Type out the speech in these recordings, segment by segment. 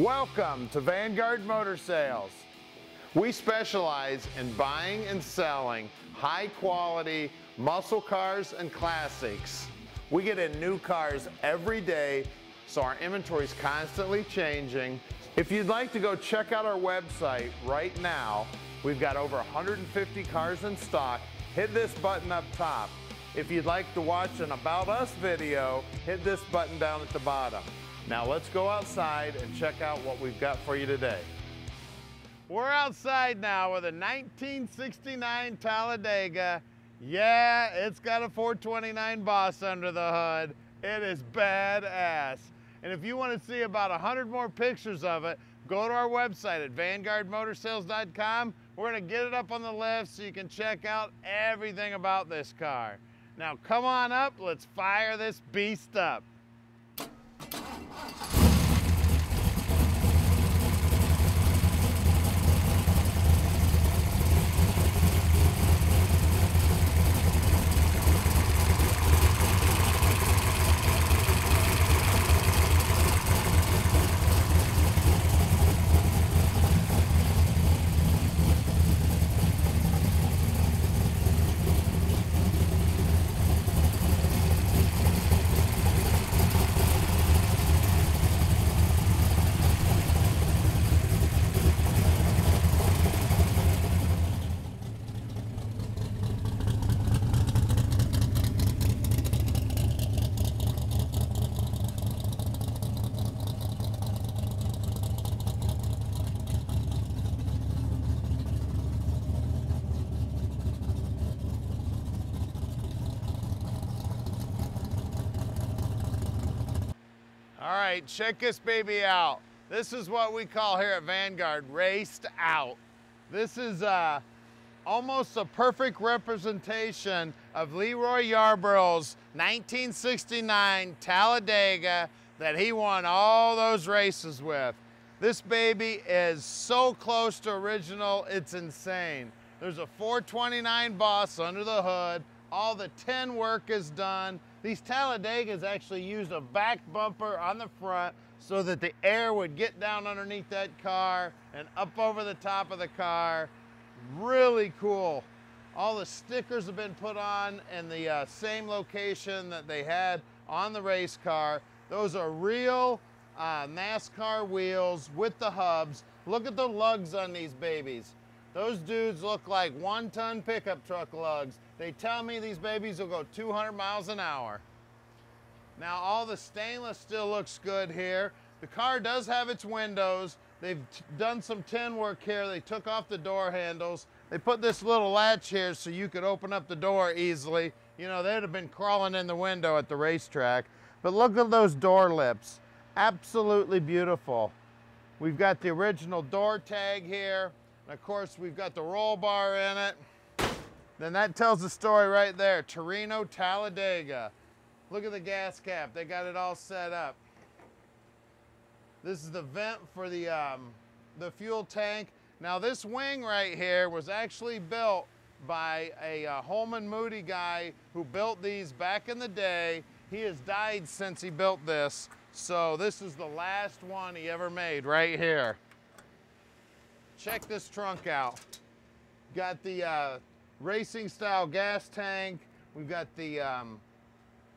Welcome to Vanguard Motor Sales. We specialize in buying and selling high quality muscle cars and classics. We get in new cars every day, so our inventory is constantly changing. If you'd like to go check out our website right now, we've got over 150 cars in stock. Hit this button up top. If you'd like to watch an About Us video, hit this button down at the bottom. Now let's go outside and check out what we've got for you today. We're outside now with a 1969 Talladega. Yeah, it's got a 429 Boss under the hood. It is badass. And if you want to see about 100 more pictures of it, go to our website at vanguardmotorsales.com. We're going to get it up on the lift so you can check out everything about this car. Now come on up, let's fire this beast up. All right, check this baby out. This is what we call here at Vanguard, raced out. This is almost a perfect representation of Leroy Yarborough's 1969 Talladega that he won all those races with. This baby is so close to original, it's insane. There's a 429 Boss under the hood. All the tin work is done. These Talladegas actually used a back bumper on the front so that the air would get down underneath that car and up over the top of the car. Really cool. All the stickers have been put on in the same location that they had on the race car. Those are real NASCAR wheels with the hubs. Look at the lugs on these babies. Those dudes look like 1-ton pickup truck lugs. They tell me these babies will go 200 miles an hour. Now all the stainless still looks good here. The car does have its windows. They've done some tin work here. They took off the door handles. They put this little latch here so you could open up the door easily. You know, they'd have been crawling in the window at the racetrack. But look at those door lips. Absolutely beautiful. We've got the original door tag here. And of course, we've got the roll bar in it. Then that tells the story right there, Torino Talladega. Look at the gas cap, they got it all set up. This is the vent for the fuel tank. Now this wing right here was actually built by a Holman Moody guy who built these back in the day. He has died since he built this. So this is the last one he ever made right here. Check this trunk out. Got the racing style gas tank. We've got the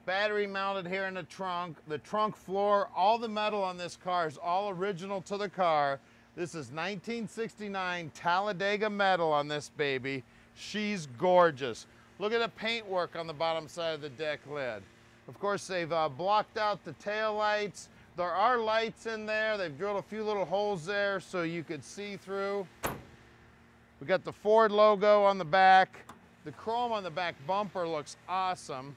battery mounted here in the trunk floor. All the metal on this car is all original to the car. This is 1969 Talladega metal on this baby. She's gorgeous. Look at the paint work on the bottom side of the deck lid. Of course, they've blocked out the tail lights. There are lights in there. They've drilled a few little holes there so you could see through. We got the Ford logo on the back. The chrome on the back bumper looks awesome.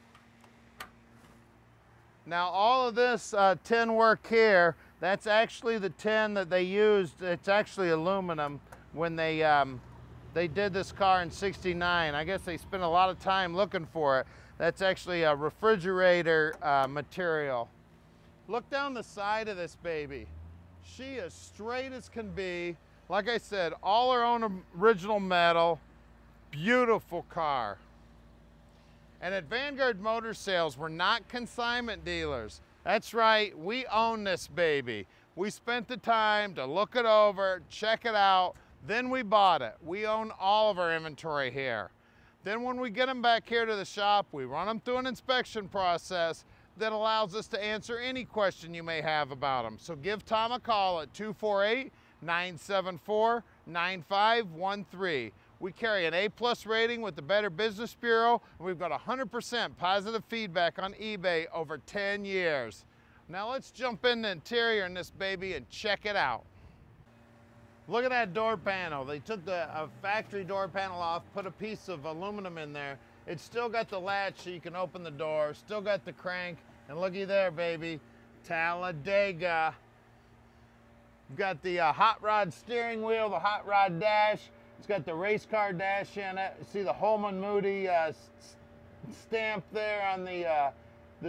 Now all of this tin work here, that's actually the tin that they used. It's actually aluminum when they did this car in '69. I guess they spent a lot of time looking for it. That's actually a refrigerator material. Look down the side of this baby. She is straight as can be. Like I said, all her own original metal. Beautiful car. And at Vanguard Motor Sales, we're not consignment dealers. That's right, we own this baby. We spent the time to look it over, check it out, then we bought it. We own all of our inventory here. Then when we get them back here to the shop, we run them through an inspection process that allows us to answer any question you may have about them. So give Tom a call at 248-974-9513. We carry an A+ rating with the Better Business Bureau, and we've got 100% positive feedback on eBay over 10 years. Now let's jump in the interior in this baby and check it out. Look at that door panel. They took the factory door panel off, put a piece of aluminum in there. It's still got the latch so you can open the door, still got the crank, and looky there, baby, Talladega. You've got the hot rod steering wheel, the hot rod dash. It's got the race car dash in it. See the Holman Moody stamp there on the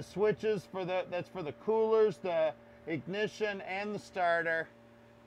switches for that's for the coolers, the ignition, and the starter.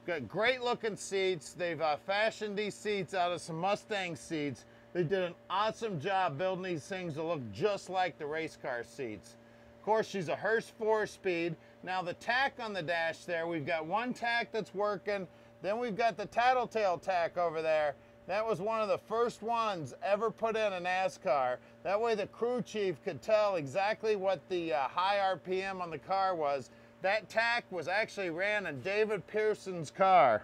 Got great looking seats. They've fashioned these seats out of some Mustang seats. They did an awesome job building these things to look just like the race car seats. Of course, she's a Hurst 4-speed. Now the tack on the dash there, we've got one tack that's working. Then we've got the tattletale tack over there. That was one of the first ones ever put in a NASCAR. That way the crew chief could tell exactly what the high RPM on the car was. That tack was actually ran in David Pearson's car.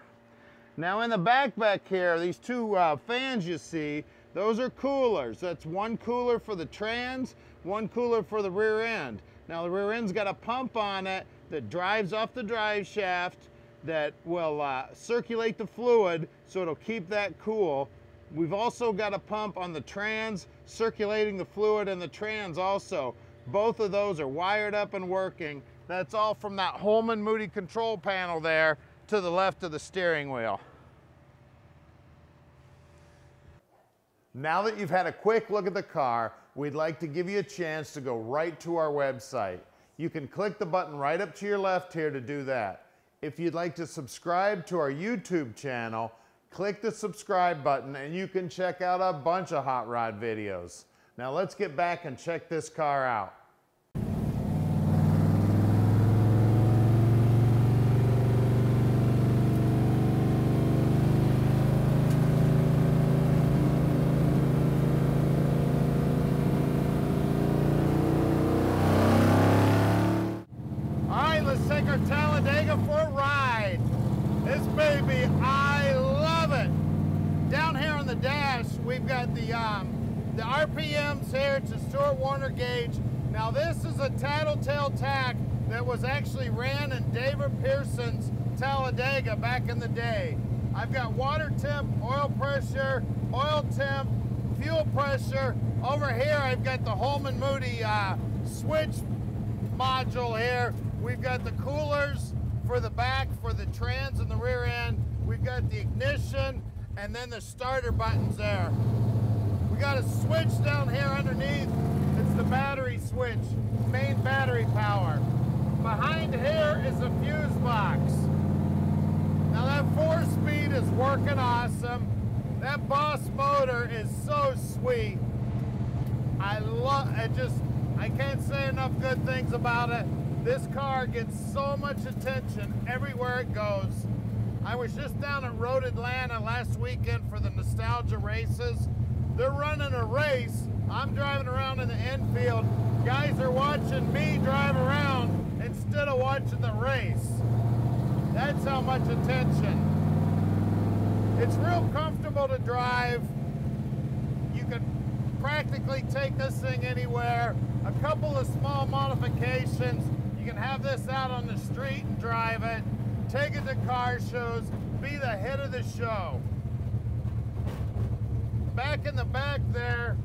Now in the back here, these two fans you see, those are coolers. That's one cooler for the trans, one cooler for the rear end. Now the rear end's got a pump on it that drives off the drive shaft that will circulate the fluid so it'll keep that cool. We've also got a pump on the trans circulating the fluid in the trans also. Both of those are wired up and working. That's all from that Holman Moody control panel there to the left of the steering wheel. Now that you've had a quick look at the car, we'd like to give you a chance to go right to our website. You can click the button right up to your left here to do that. If you'd like to subscribe to our YouTube channel, click the subscribe button and you can check out a bunch of hot rod videos. Now let's get back and check this car out. Let's take our Talladega for a ride. This baby, I love it. Down here on the dash, we've got the RPMs here. It's a Stuart Warner gauge. Now this is a tattletale tack that was actually ran in David Pearson's Talladega back in the day. I've got water temp, oil pressure, oil temp, fuel pressure. Over here, I've got the Holman Moody switch module here. We've got the coolers for the back, for the trans and the rear end. We've got the ignition and then the starter buttons there. We got a switch down here underneath. It's the battery switch, main battery power. Behind here is the fuse box. Now that 4-speed is working awesome. That Boss motor is so sweet. I love it. I can't say enough good things about it. This car gets so much attention everywhere it goes. I was just down at Road Atlanta last weekend for the nostalgia races. They're running a race. I'm driving around in the infield. Guys are watching me drive around instead of watching the race. That's how much attention. It's real comfortable to drive. You can practically take this thing anywhere. A couple of small modifications. You can have this out on the street and drive it, take it to car shows, be the hit of the show. Back in the back there,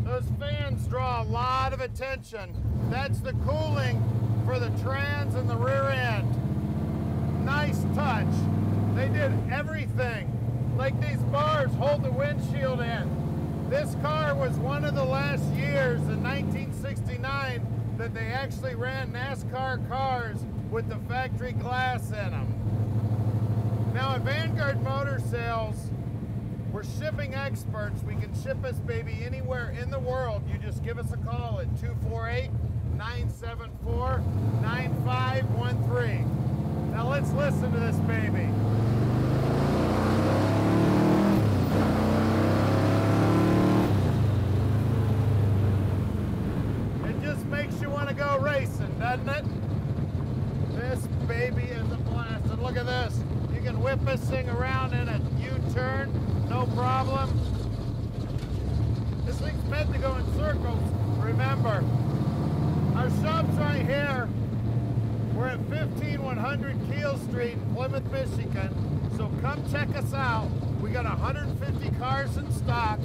those fans draw a lot of attention. That's the cooling for the trans and the rear end. Nice touch. They did everything. Like these bars hold the windshield in. This car was one of the last years in 1969 that they actually ran NASCAR cars with the factory glass in them. Now at Vanguard Motor Sales, we're shipping experts. We can ship this baby anywhere in the world. You just give us a call at 248-974-9513. Now let's listen to this baby. It just makes you want to go racing, doesn't it? This baby is a blast. And look at this. You can whip this thing around in a U-turn, no problem. This thing's meant to go in circles. Remember, our shop's right here. We're at 15100 Keel Street in Plymouth, Michigan. So come check us out. We got 150 cars in stock.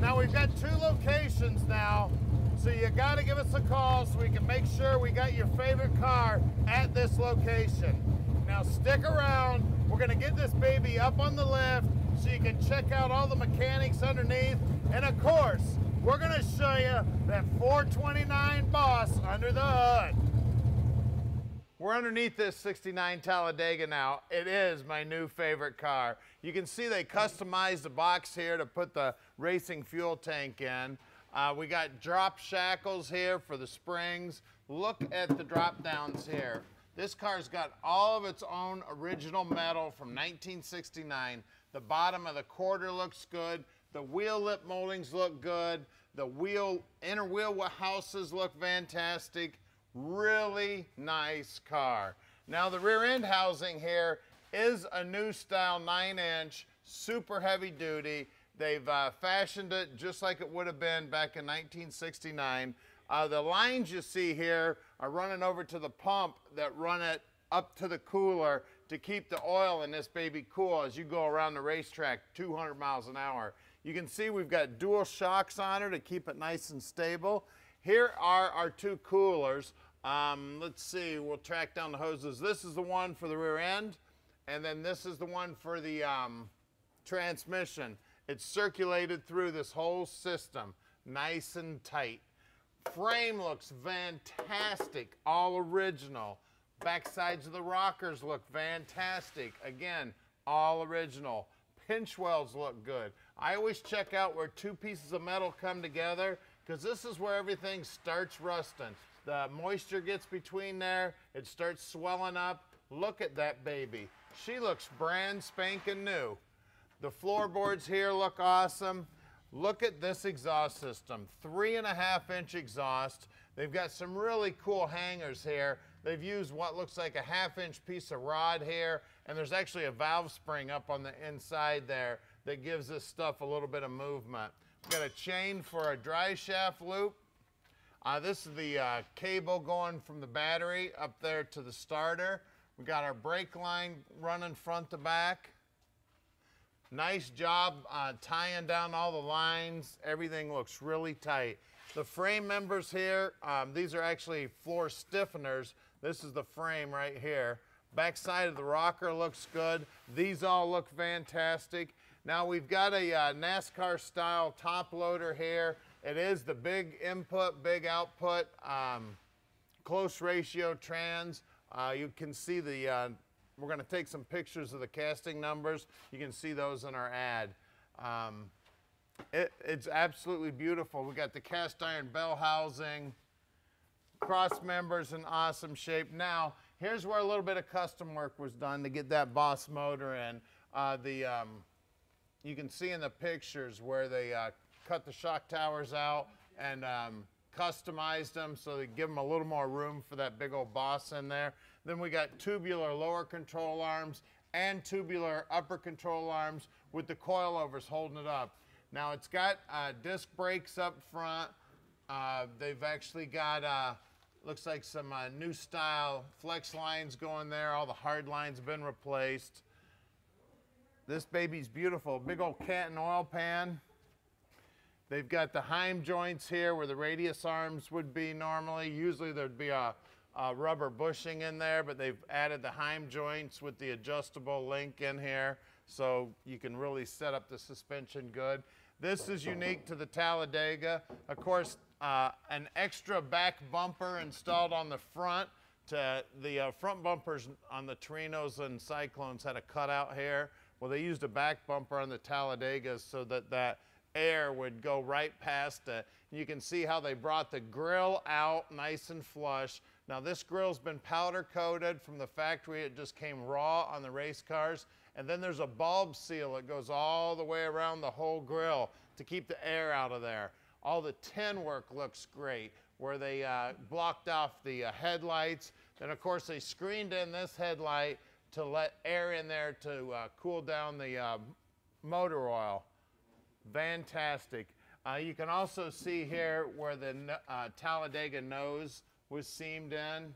Now we've got 2 locations now. So you gotta give us a call so we can make sure we got your favorite car at this location. Now stick around. We're gonna get this baby up on the lift so you can check out all the mechanics underneath. And of course, we're gonna show you that 429 Boss under the hood. We're underneath this 69 Talladega now. It is my new favorite car. You can see they customized the box here to put the racing fuel tank in. We got drop shackles here for the springs. Look at the drop downs here. This car's got all of its own original metal from 1969. The bottom of the quarter looks good. The wheel lip moldings look good. The inner wheel houses look fantastic. Really nice car. Now the rear end housing here is a new style 9-inch, super heavy duty. They've fashioned it just like it would have been back in 1969. The lines you see here are running over to the pump that run it up to the cooler to keep the oil in this baby cool as you go around the racetrack 200 miles an hour. You can see we've got dual shocks on her to keep it nice and stable. Here are our 2 coolers. Let's see, we'll track down the hoses. This is the one for the rear end, and then this is the one for the transmission. It's circulated through this whole system, nice and tight. Frame looks fantastic, all original. Back sides of the rockers look fantastic. Again, all original. Pinch welds look good. I always check out where 2 pieces of metal come together because this is where everything starts rusting. The moisture gets between there, it starts swelling up. Look at that baby. She looks brand spanking new. The floorboards here look awesome. Look at this exhaust system, 3.5-inch exhaust. They've got some really cool hangers here. They've used what looks like a 1/2-inch piece of rod here, and there's actually a valve spring up on the inside there that gives this stuff a little bit of movement. We've got a chain for a dry shaft loop. This is the cable going from the battery up there to the starter. We got our brake line running front to back. Nice job tying down all the lines. Everything looks really tight. The frame members here, these are actually floor stiffeners. This is the frame right here. Back side of the rocker looks good. These all look fantastic. Now we've got a NASCAR style top loader here. It is the big input, big output, close ratio trans. You can see the, we're gonna take some pictures of the casting numbers. You can see those in our ad. It's absolutely beautiful. We got the cast iron bell housing, cross members in awesome shape. Now, here's where a little bit of custom work was done to get that Boss motor in. You can see in the pictures where they cut the shock towers out and customized them so they give them a little more room for that big old Boss in there. Then we got tubular lower control arms and tubular upper control arms with the coilovers holding it up. Now it's got disc brakes up front. They've actually got, looks like some new style flex lines going there. All the hard lines have been replaced. This baby's beautiful. Big old cat and oil pan. They've got the heim joints here where the radius arms would be normally. Usually there'd be a rubber bushing in there, but they've added the heim joints with the adjustable link in here so you can really set up the suspension good. This is unique to the Talladega. Of course, an extra back bumper installed on the front. The front bumpers on the Torinos and Cyclones had a cutout here. Well, they used a back bumper on the Talladegas so that air would go right past it. You can see how they brought the grill out nice and flush, Now this grill's been powder coated from the factory. It just came raw on the race cars. And then there's a bulb seal that goes all the way around the whole grill to keep the air out of there. All the tin work looks great, where they blocked off the headlights. Then of course they screened in this headlight to let air in there to cool down the motor oil. Fantastic. You can also see here where the Talladega nose was seamed in.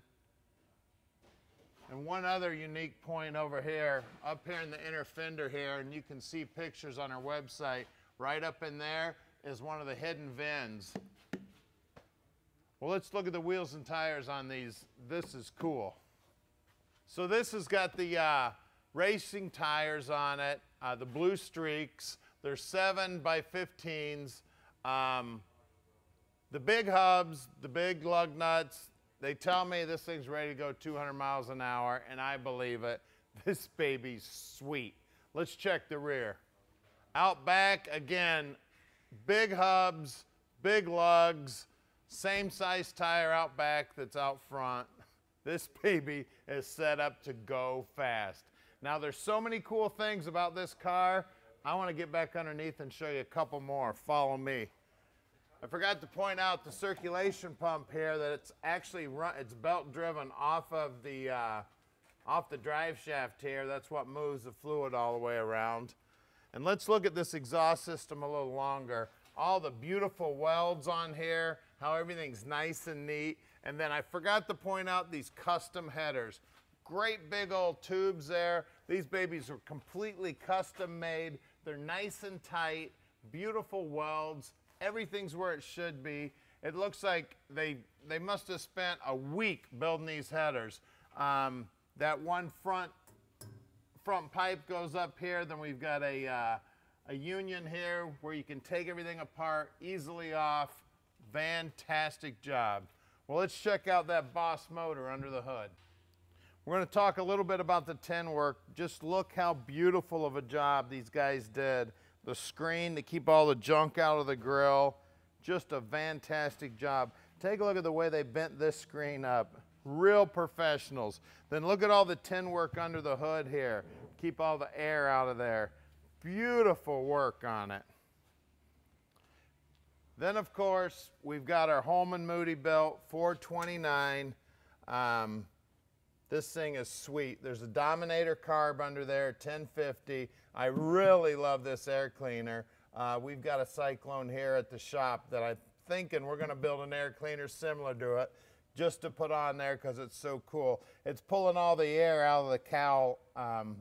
And one other unique point over here, up here in the inner fender here, and you can see pictures on our website, right up in there is one of the hidden VINs. Well, let's look at the wheels and tires on these. This is cool. So this has got the racing tires on it, the blue streaks. They're 7x15s. The big hubs, the big lug nuts, they tell me this thing's ready to go 200 miles an hour, and I believe it. This baby's sweet. Let's check the rear. Out back, again, big hubs, big lugs, same size tire out back that's out front. This baby is set up to go fast. Now there's so many cool things about this car. I want to get back underneath and show you a couple more. Follow me. I forgot to point out the circulation pump here, that it's actually it's belt driven off of the drive shaft here. That's what moves the fluid all the way around. And let's look at this exhaust system a little longer. All the beautiful welds on here, how everything's nice and neat. And then I forgot to point out these custom headers. Great big old tubes there. These babies are completely custom made. They're nice and tight, beautiful welds. Everything's where it should be. It looks like they must have spent a week building these headers. That one front pipe goes up here. Then we've got a union here where you can take everything apart easily off. Fantastic job. Well, let's check out that Boss motor under the hood. We're going to talk a little bit about the tin work. Just look how beautiful of a job these guys did. The screen to keep all the junk out of the grill. Just a fantastic job. Take a look at the way they bent this screen up. Real professionals. Then look at all the tin work under the hood here. Keep all the air out of there. Beautiful work on it. Then of course, we've got our Holman Moody belt, 429. This thing is sweet. There's a Dominator carb under there, 1050. I really love this air cleaner. We've got a Cyclone here at the shop that I'm thinking we're gonna build an air cleaner similar to it, just to put on there because it's so cool. It's pulling all the air out of the cowl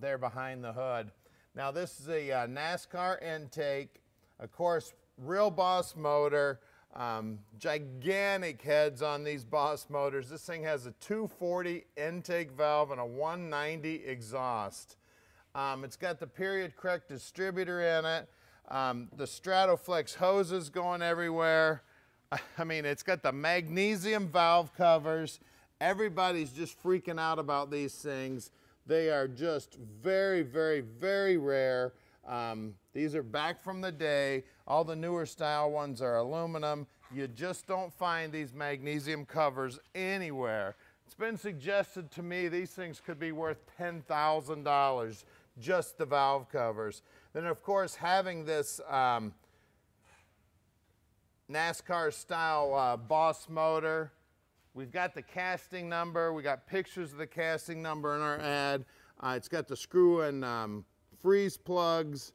there behind the hood. Now this is a NASCAR intake. Of course, real Boss motor. Gigantic heads on these Boss motors. This thing has a 240 intake valve and a 190 exhaust. It's got the period correct distributor in it. The Stratoflex hoses going everywhere. I mean, it's got the magnesium valve covers. Everybody's just freaking out about these things. They are just very, very, very rare. These are back from the day. All the newer style ones are aluminum. You just don't find these magnesium covers anywhere. It's been suggested to me these things could be worth $10,000, just the valve covers. Then of course, having this NASCAR style Boss motor, we've got the casting number. We got pictures of the casting number in our ad. It's got the screw and freeze plugs.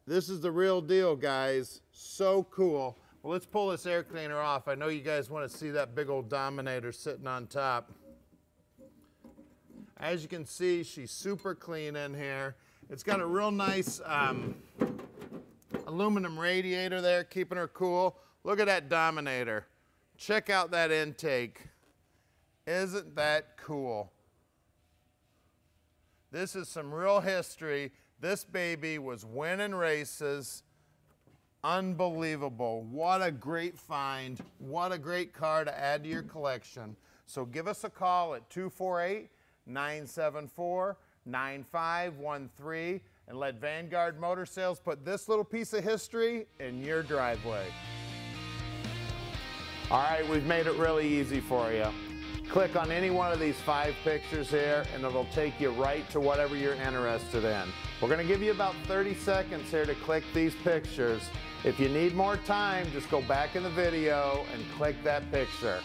This is the real deal, guys. So cool. Well, let's pull this air cleaner off. I know you guys want to see that big old Dominator sitting on top. As you can see, she's super clean in here. It's got a real nice aluminum radiator there, keeping her cool. Look at that Dominator. Check out that intake. Isn't that cool? This is some real history. This baby was winning races. Unbelievable. What a great find. What a great car to add to your collection. So give us a call at 248-974-9513 and let Vanguard Motor Sales put this little piece of history in your driveway. All right, we've made it really easy for you. click on any one of these 5 pictures here and it'll take you right to whatever you're interested in. We're going to give you about 30 seconds here to click these pictures. If you need more time, just go back in the video and click that picture.